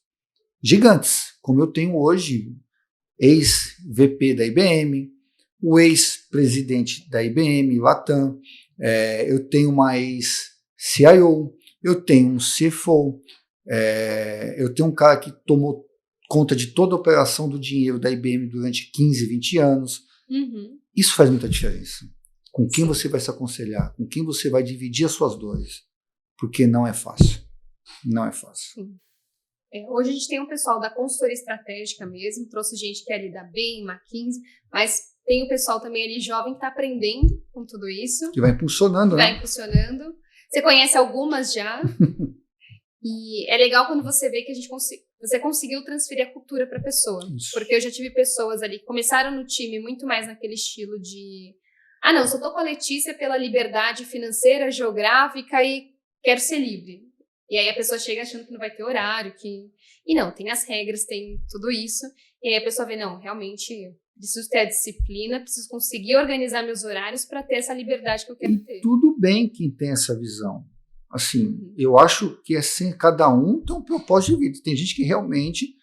Speaker 2: gigantes, como eu tenho hoje, ex-VP da IBM, o ex-presidente da IBM, Latam, eu tenho uma ex-CIO, eu tenho um CFO, eu tenho um cara que tomou conta de toda a operação do dinheiro da IBM durante 15, 20 anos. Isso faz muita diferença. Com quem você vai se aconselhar, com quem você vai dividir as suas dores. Porque não é fácil. Não é fácil.
Speaker 1: Sim. Hoje a gente tem um pessoal da consultoria estratégica mesmo, trouxe gente que é ali da Bain, McKinsey, mas tem o pessoal também ali jovem que está aprendendo com tudo isso.
Speaker 2: Que vai impulsionando, né?
Speaker 1: Vai impulsionando. Você conhece algumas já. E é legal quando você vê que você conseguiu transferir a cultura para a pessoa. Isso. Porque eu já tive pessoas ali que começaram no time muito mais naquele estilo de não, só estou com a Letícia pela liberdade financeira, geográfica e quero ser livre. E aí a pessoa chega achando que não vai ter horário, e não, tem as regras, tem tudo isso. E aí a pessoa vê, não, realmente preciso ter a disciplina, preciso conseguir organizar meus horários para ter essa liberdade que eu quero ter.
Speaker 2: Tudo bem quem tem essa visão. Assim, eu acho que assim, cada um tem um propósito de vida. Tem gente que realmente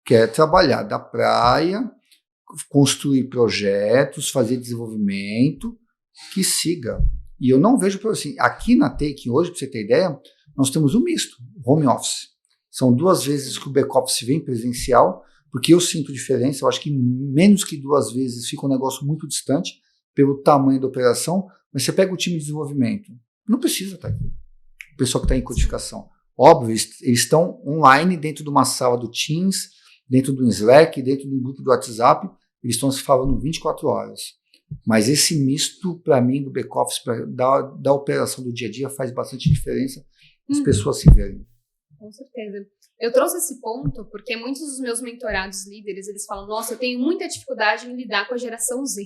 Speaker 2: quer trabalhar da praia, construir projetos, fazer desenvolvimento, que siga. E eu não vejo, assim, aqui na Take hoje, para você ter ideia, nós temos um misto, home office. São 2 vezes que o back-office vem presencial, porque eu sinto diferença, eu acho que menos que 2 vezes fica um negócio muito distante, pelo tamanho da operação, mas você pega o time de desenvolvimento, não precisa estar aqui. O pessoal que está em codificação. Óbvio, eles estão online dentro de uma sala do Teams, dentro do Slack, dentro de um grupo do WhatsApp, eles estão se falando 24 horas. Mas esse misto, para mim, do back-office, da operação do dia a dia, faz bastante diferença as pessoas se verem.
Speaker 1: Com certeza. Eu trouxe esse ponto porque muitos dos meus mentorados líderes, eles falam, nossa, eu tenho muita dificuldade em lidar com a geração Z.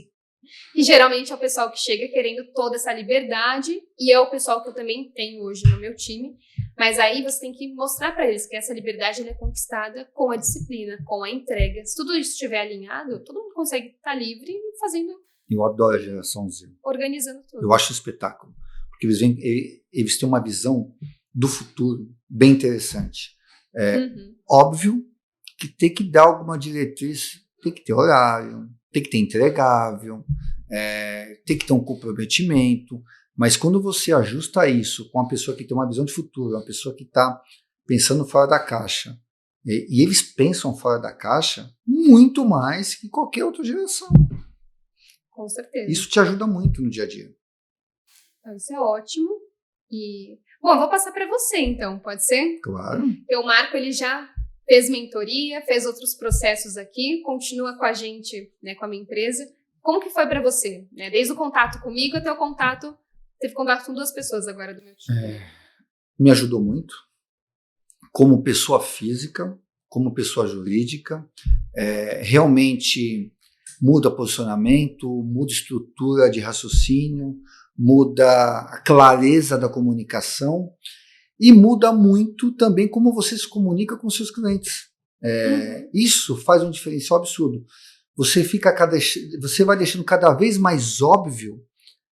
Speaker 1: E geralmente é o pessoal que chega querendo toda essa liberdade, e é o pessoal que eu também tenho hoje no meu time, mas aí você tem que mostrar para eles que essa liberdade ela é conquistada com a disciplina, com a entrega. Se tudo isso estiver alinhado, todo mundo consegue estar livre e fazendo.
Speaker 2: Eu adoro a geração Z.
Speaker 1: Organizando tudo.
Speaker 2: Eu acho um espetáculo, porque eles têm uma visão do futuro bem interessante. Óbvio que tem que dar alguma diretriz, tem que ter horário, tem que ter entregável, tem que ter um comprometimento, mas quando você ajusta isso com uma pessoa que tem uma visão de futuro, uma pessoa que está pensando fora da caixa, e eles pensam fora da caixa muito mais que qualquer outra geração.
Speaker 1: Com certeza.
Speaker 2: Isso te ajuda muito no dia a dia.
Speaker 1: Então, isso é ótimo. Bom, eu vou passar para você então, pode ser?
Speaker 2: Claro.
Speaker 1: Porque o Marco, ele já fez mentoria, fez outros processos aqui, continua com a gente, né, com a minha empresa. Como que foi para você? Né? Desde o contato comigo até o contato, teve contato com 2 pessoas agora do meu time.
Speaker 2: Me ajudou muito, como pessoa física, como pessoa jurídica, realmente muda posicionamento, muda estrutura de raciocínio, muda a clareza da comunicação e muda muito também como você se comunica com seus clientes. Isso faz um diferencial absurdo. Você vai deixando cada vez mais óbvio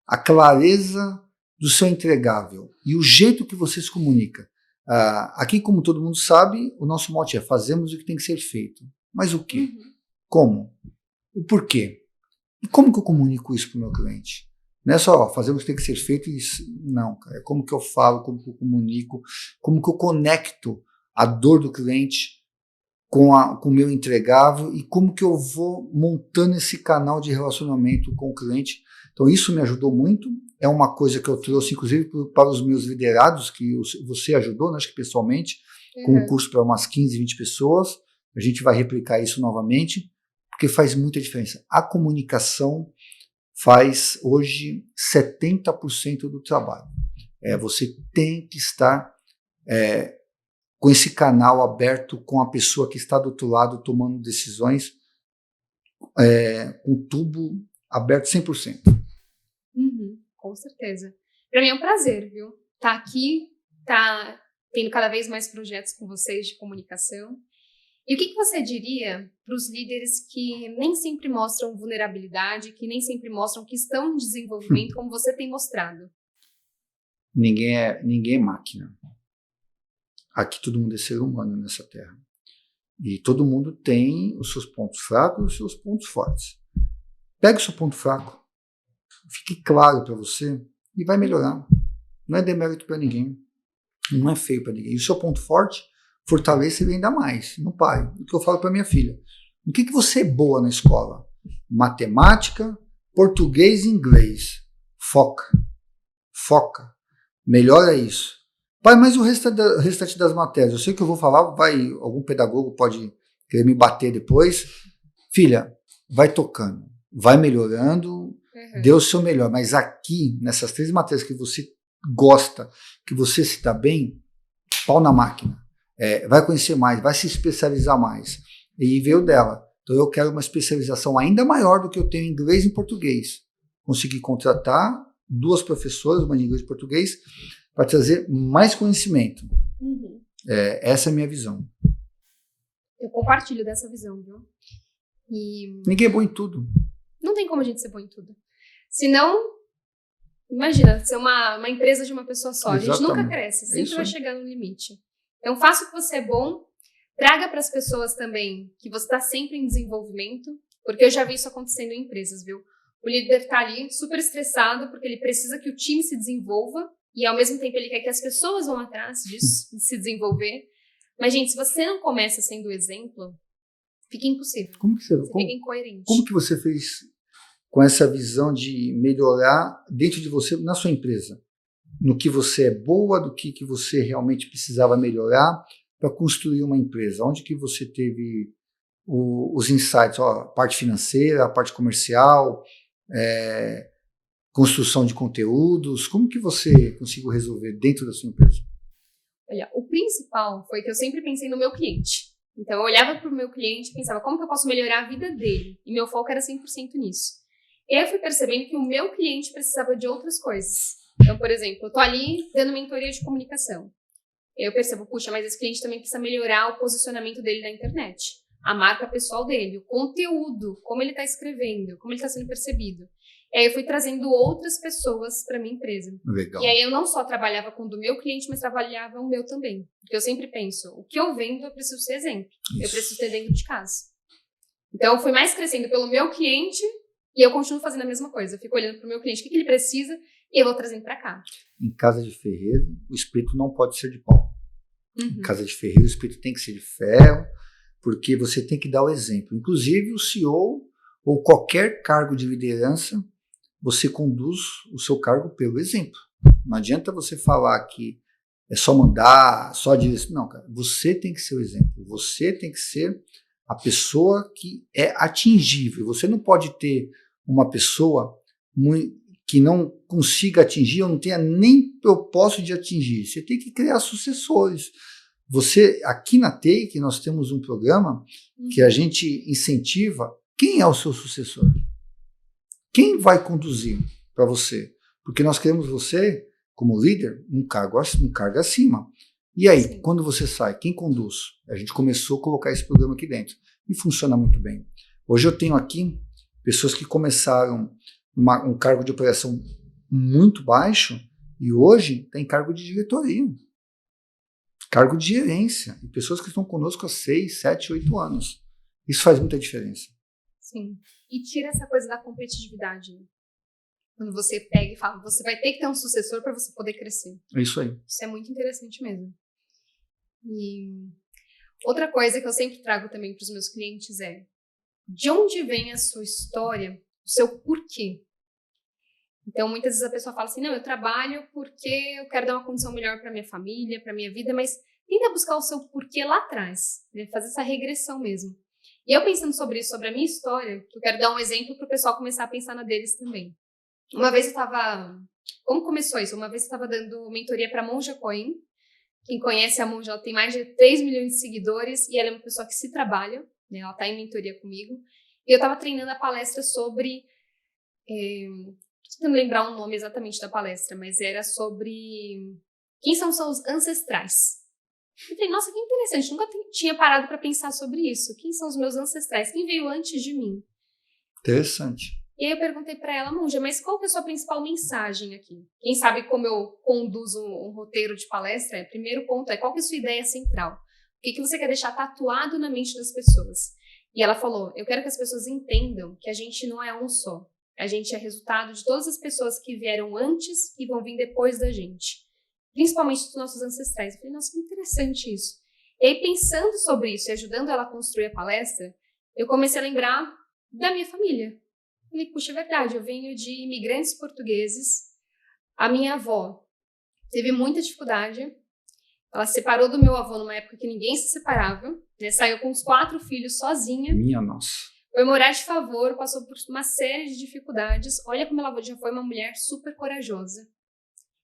Speaker 2: a clareza do seu entregável e o jeito que você se comunica. Aqui, como todo mundo sabe, o nosso mote é fazemos o que tem que ser feito. Mas o quê? Como? O porquê? E como que eu comunico isso para o meu cliente? Não é só fazemos o que tem que ser feito e isso. Não, cara. É como que eu falo, como que eu comunico, como que eu conecto a dor do cliente com o meu entregável e como que eu vou montando esse canal de relacionamento com o cliente. Então isso me ajudou muito. É uma coisa que eu trouxe, inclusive, para os meus liderados, que você ajudou, né, acho que pessoalmente, com um curso para umas 15, 20 pessoas. A gente vai replicar isso novamente, porque faz muita diferença. A comunicação faz hoje 70% do trabalho. Você tem que estar com esse canal aberto com a pessoa que está do outro lado tomando decisões, com o tubo aberto 100%.
Speaker 1: Com certeza. Para mim é um prazer, viu? Tá aqui, tá tendo cada vez mais projetos com vocês de comunicação. E o que você diria para os líderes que nem sempre mostram vulnerabilidade, que nem sempre mostram que estão em desenvolvimento, como você tem mostrado?
Speaker 2: Ninguém é máquina. Aqui todo mundo é ser humano nessa terra. E todo mundo tem os seus pontos fracos e os seus pontos fortes. Pega o seu ponto fraco, fique claro para você e vai melhorar. Não é demérito para ninguém. Não é feio para ninguém. E o seu ponto forte, fortaleça ele ainda mais. Não pare. O que eu falo para minha filha. O que você é boa na escola? Matemática, português e inglês. Foca. Melhora isso. Pai, mas o restante das matérias? Eu sei que eu vou falar, algum pedagogo pode querer me bater depois. Filha, vai tocando. Vai melhorando. Dê o seu melhor. Mas aqui, nessas 3 matérias que você gosta, que você se dá bem, pau na máquina. Vai conhecer mais, vai se especializar mais. E veio dela. Então eu quero uma especialização ainda maior do que eu tenho em inglês e em português. Consegui contratar 2 professoras, uma de inglês e português, para trazer mais conhecimento. Essa é a minha visão.
Speaker 1: Eu compartilho dessa visão, viu? E
Speaker 2: Ninguém é bom em tudo.
Speaker 1: não tem como a gente ser bom em tudo. Senão, imagina, ser uma empresa de uma pessoa só. A gente nunca
Speaker 2: Exatamente.
Speaker 1: cresce,
Speaker 2: É
Speaker 1: sempre
Speaker 2: isso
Speaker 1: vai
Speaker 2: aí.
Speaker 1: chegar no limite. Então, faça o que você é bom, traga para as pessoas também que você está sempre em desenvolvimento, porque eu já vi isso acontecendo em empresas, viu? O líder tá ali super estressado porque ele precisa que o time se desenvolva e ao mesmo tempo ele quer que as pessoas vão atrás disso, de se desenvolver. Mas, gente, se você não começa sendo o exemplo, fica impossível.
Speaker 2: Como que
Speaker 1: Você fica incoerente.
Speaker 2: como que você fez com essa visão de melhorar dentro de você, na sua empresa? No que você é boa, do que você realmente precisava melhorar para construir uma empresa? Onde que você teve os insights? Ó, a parte financeira, a parte comercial, construção de conteúdos. Como que você conseguiu resolver dentro da sua empresa?
Speaker 1: Olha, o principal foi que eu sempre pensei no meu cliente. Então, eu olhava para o meu cliente e pensava, como que eu posso melhorar a vida dele? E meu foco era 100% nisso. E aí eu fui percebendo que o meu cliente precisava de outras coisas. Então, por exemplo, eu estou ali dando mentoria de comunicação. E aí eu percebo, puxa, mas esse cliente também precisa melhorar o posicionamento dele na internet. A marca pessoal dele, o conteúdo, como ele está escrevendo, como ele está sendo percebido. E aí eu fui trazendo outras pessoas para minha empresa.
Speaker 2: Legal.
Speaker 1: E aí eu não só trabalhava com o do meu cliente, mas trabalhava o meu também. Porque eu sempre penso, o que eu vendo eu preciso ser exemplo.
Speaker 2: Isso.
Speaker 1: Eu preciso ter dentro de casa. Então eu fui mais crescendo pelo meu cliente e eu continuo fazendo a mesma coisa. Eu fico olhando para o meu cliente, o que ele precisa, e eu vou trazendo para cá.
Speaker 2: Em casa de ferreiro, o espírito não pode ser de pau. Em casa de ferreiro, o espírito tem que ser de ferro, porque você tem que dar o exemplo. Inclusive, o CEO ou qualquer cargo de liderança, você conduz o seu cargo pelo exemplo. Não adianta você falar que é só mandar, só dizer. Não, cara, você tem que ser o exemplo. Você tem que ser a pessoa que é atingível. Você não pode ter uma pessoa que não consiga atingir ou não tenha nem propósito de atingir. Você tem que criar sucessores. Você, aqui na Take, nós temos um programa que a gente incentiva. Quem é o seu sucessor? Quem vai conduzir para você? Porque nós queremos você, como líder, um cargo acima. E aí,
Speaker 1: Sim.
Speaker 2: Quando você sai, quem conduz? A gente começou a colocar esse programa aqui dentro. E funciona muito bem. Hoje eu tenho aqui pessoas que começaram um cargo de operação muito baixo e hoje tem cargo de diretoria. Cargo de gerência. E pessoas que estão conosco há 6, 7, 8 anos. Isso faz muita diferença.
Speaker 1: Sim. E tira essa coisa da competitividade. Né? Quando você pega e fala, você vai ter que ter um sucessor para você poder crescer.
Speaker 2: É isso aí.
Speaker 1: Isso é muito interessante mesmo. E outra coisa que eu sempre trago também para os meus clientes é de onde vem a sua história, o seu porquê. Então, muitas vezes a pessoa fala assim, não, eu trabalho porque eu quero dar uma condição melhor para minha família, para minha vida, mas tenta buscar o seu porquê lá atrás, né? Fazer essa regressão mesmo. E eu pensando sobre isso, sobre a minha história, eu quero dar um exemplo para o pessoal começar a pensar na deles também. Uma vez eu estava... Como começou isso? Uma vez eu estava dando mentoria para a Monja Coen. Quem conhece a Monja, ela tem mais de 3 milhões de seguidores e ela é uma pessoa que se trabalha, né? Ela está em mentoria comigo. E eu estava treinando a palestra sobre... Não lembrar o nome exatamente da palestra, mas era sobre quem são seus ancestrais. Eu falei, nossa, que interessante, nunca tinha parado para pensar sobre isso. Quem são os meus ancestrais? Quem veio antes de mim?
Speaker 2: Interessante.
Speaker 1: E aí eu perguntei para ela, Monja, mas qual que é a sua principal mensagem aqui? Quem sabe como eu conduzo um roteiro de palestra? Primeiro ponto é, qual que é a sua ideia central? O que você quer deixar tatuado na mente das pessoas? E ela falou, eu quero que as pessoas entendam que a gente não é um só. A gente é resultado de todas as pessoas que vieram antes e vão vir depois da gente. Principalmente dos nossos ancestrais. Eu falei, nossa, que interessante isso. E aí, pensando sobre isso e ajudando ela a construir a palestra, eu comecei a lembrar da minha família. Eu falei, puxa, é verdade, eu venho de imigrantes portugueses. A minha avó teve muita dificuldade. Ela se separou do meu avô numa época que ninguém se separava. Né? Saiu com os 4 filhos sozinha.
Speaker 2: Minha nossa.
Speaker 1: Foi morar de favor, passou por uma série de dificuldades. Olha como ela já foi uma mulher super corajosa.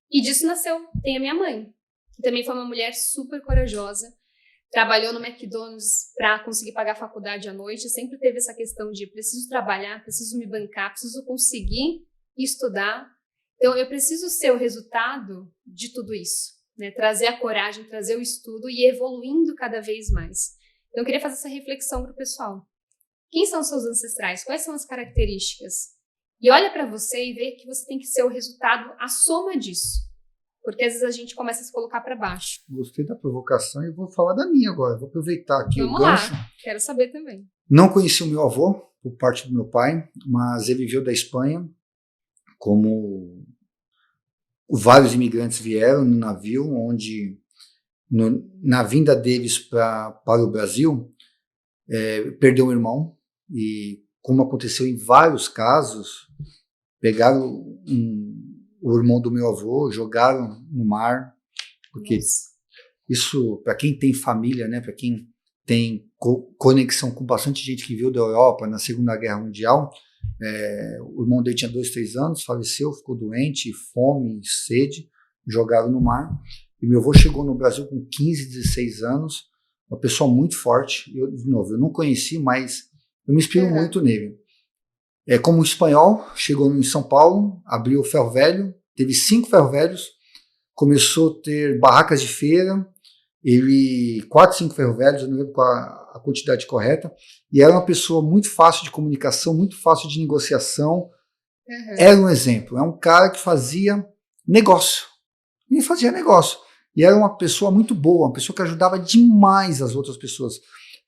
Speaker 1: E disso nasceu, tem a minha mãe, que também foi uma mulher super corajosa. Trabalhou no McDonald's para conseguir pagar a faculdade à noite. Sempre teve essa questão de preciso trabalhar, preciso me bancar, preciso conseguir estudar. Então, eu preciso ser o resultado de tudo isso. Né? Trazer a coragem, trazer o estudo e evoluindo cada vez mais. Então, eu queria fazer essa reflexão para o pessoal. quem são seus ancestrais, quais são as características. E olha para você e vê que você tem que ser o resultado, a soma disso. Porque às vezes a gente começa a se colocar para baixo.
Speaker 2: Gostei da provocação e vou falar da minha agora. Vou aproveitar aqui
Speaker 1: Vamos
Speaker 2: o gancho.
Speaker 1: lá, quero saber também.
Speaker 2: Não conheci o meu avô, por parte do meu pai, mas ele veio da Espanha, como vários imigrantes vieram no navio, onde na vinda deles para o Brasil, perdeu um irmão, e como aconteceu em vários casos, pegaram o irmão do meu avô, jogaram no mar, porque isso, para quem tem família, né, para quem tem conexão com bastante gente que veio da Europa na Segunda Guerra Mundial, o irmão dele tinha 2, 3 anos, faleceu, ficou doente, fome, sede, jogaram no mar. E meu avô chegou no Brasil com 15, 16 anos, uma pessoa muito forte. De novo, eu não conheci, mas eu me inspiro muito nele. Como espanhol, chegou em São Paulo, abriu o ferro velho, teve 5 ferro velhos, começou a ter barracas de feira, 4, 5 ferro velhos, eu não lembro qual a quantidade correta, e era uma pessoa muito fácil de comunicação, muito fácil de negociação. Era um exemplo, é um cara que fazia negócio. Ele fazia negócio. E era uma pessoa muito boa, uma pessoa que ajudava demais as outras pessoas.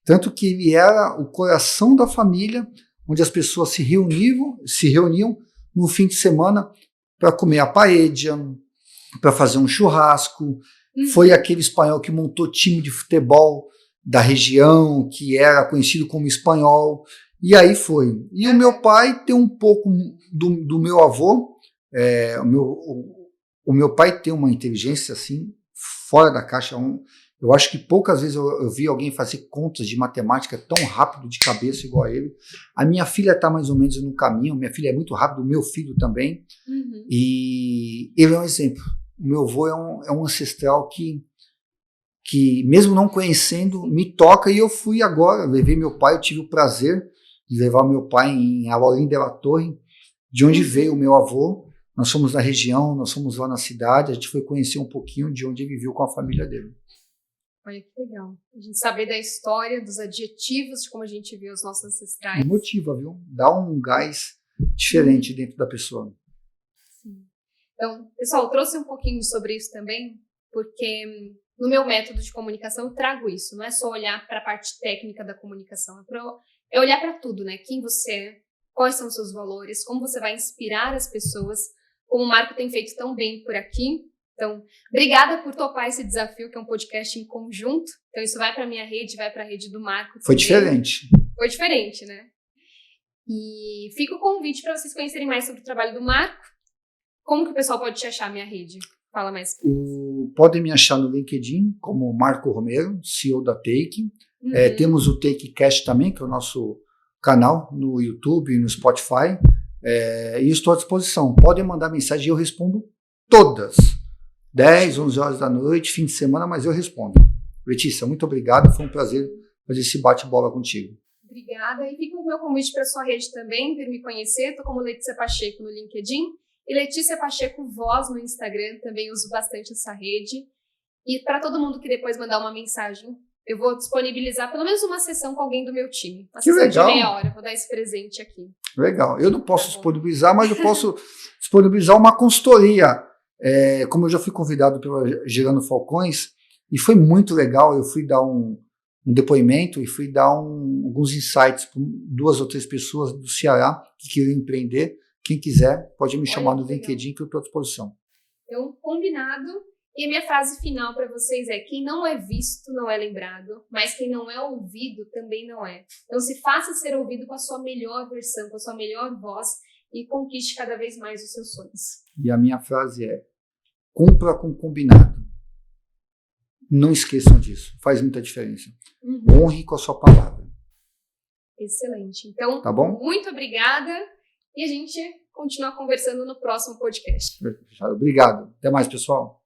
Speaker 2: Tanto que ele era o coração da família, onde as pessoas se reuniam no fim de semana para comer a paella, para fazer um churrasco. Foi aquele espanhol que montou time de futebol da região, que era conhecido como espanhol. E aí foi. E o meu pai tem um pouco do meu avô. O meu pai tem uma inteligência assim, fora da caixa. Eu acho que poucas vezes eu vi alguém fazer contas de matemática tão rápido de cabeça igual a ele. A minha filha está mais ou menos no caminho, minha filha é muito rápida, o meu filho também. E ele é um exemplo. O meu avô é um ancestral que mesmo não conhecendo, me toca. E eu fui agora, levei meu pai, eu tive o prazer de levar meu pai em Alorim de la Torre, de onde veio o meu avô. Nós somos da região, nós somos lá na cidade, a gente foi conhecer um pouquinho de onde ele viveu com a família dele.
Speaker 1: Olha que legal. A gente saber da história, dos adjetivos, de como a gente vê os nossos ancestrais.
Speaker 2: E motiva, viu? Dá um gás diferente dentro da pessoa.
Speaker 1: Sim. Então, pessoal, eu trouxe um pouquinho sobre isso também, porque no meu método de comunicação eu trago isso. Não é só olhar para a parte técnica da comunicação, é olhar para tudo, né? Quem você é, quais são os seus valores, como você vai inspirar as pessoas, como o Marco tem feito tão bem por aqui. Então, obrigada por topar esse desafio, que é um podcast em conjunto. Então, isso vai para a minha rede, vai para a rede do Marco.
Speaker 2: Foi diferente.
Speaker 1: Foi diferente, né? E fica o convite para vocês conhecerem mais sobre o trabalho do Marco. Como que o pessoal pode te achar, minha rede? Fala mais.
Speaker 2: Podem me achar no LinkedIn como Marco Romero, CEO da Take. Temos o TakeCast também, que é o nosso canal no YouTube e no Spotify. E estou à disposição. Podem mandar mensagem e eu respondo todas. 10, 11 horas da noite, fim de semana, mas eu respondo. Letícia, muito obrigado. Foi um prazer fazer esse bate-bola contigo.
Speaker 1: Obrigada. E fica o meu convite para a sua rede também, vir me conhecer. Estou como Letícia Pacheco no LinkedIn e Letícia Pacheco Voz no Instagram. Também uso bastante essa rede. E para todo mundo que depois mandar uma mensagem, eu vou disponibilizar pelo menos uma sessão com alguém do meu time. Uma sessão de meia hora. Vou dar esse presente aqui.
Speaker 2: Legal. Eu não posso disponibilizar, mas eu posso disponibilizar uma consultoria. Como eu já fui convidado pela Gerando Falcões, e foi muito legal. Eu fui dar um depoimento e fui dar alguns insights para 2 ou 3 pessoas do Ceará que queriam empreender. Quem quiser pode me chamar no LinkedIn, que eu estou à disposição.
Speaker 1: Então, combinado. E a minha frase final para vocês é: quem não é visto não é lembrado, mas quem não é ouvido também não é. Então, se faça ser ouvido com a sua melhor versão, com a sua melhor voz, e conquiste cada vez mais os seus sonhos. E
Speaker 2: a minha frase é: cumpra com o combinado. Não esqueçam disso, faz muita diferença. Honre com a sua palavra.
Speaker 1: Excelente. Então,
Speaker 2: tá bom?
Speaker 1: Muito obrigada e a gente continua conversando no próximo podcast.
Speaker 2: Obrigado. Até mais, pessoal.